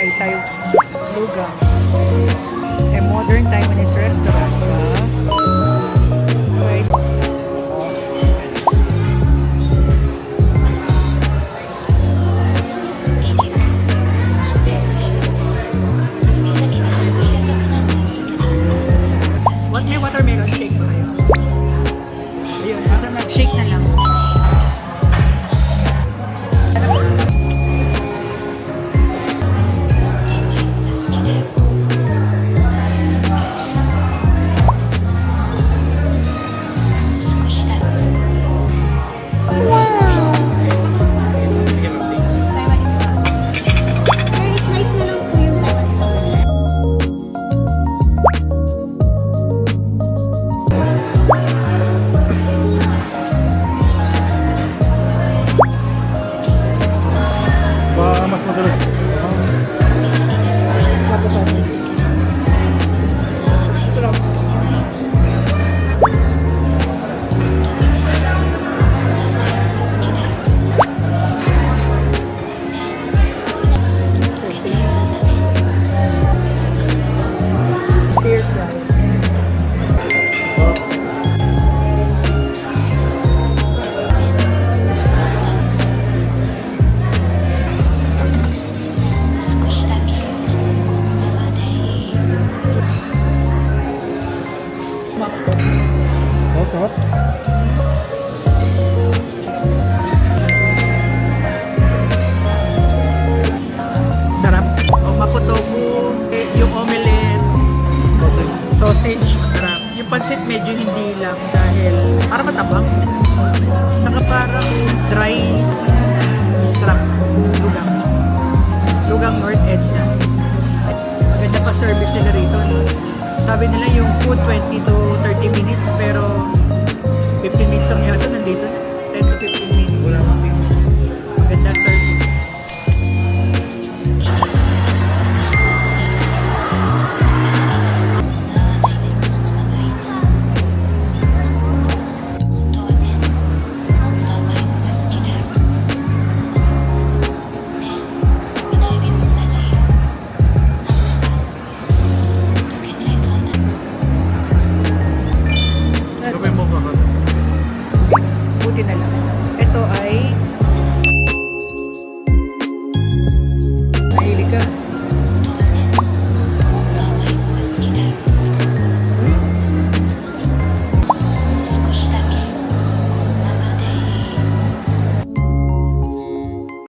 ay tayo lugang. A modern Taiwanese restaurant, diba? Right. What may watermelon shake ba kayo? Ayun, basta mag-shake na lang. Mas madalas. Stir fry. Oh, sarap. Sarap. O maputogo, yung omelette, sausage, masarap. Yung pansit medyo hindi lang dahil para matabang. Saka parang dry. Sarap. Lugang. Lugang North Edsa. Maganda pa service nila rito. No? Sabi nila yung food 20 to 30 minutes pero 15 minutes lang yata nandito. 10 to 15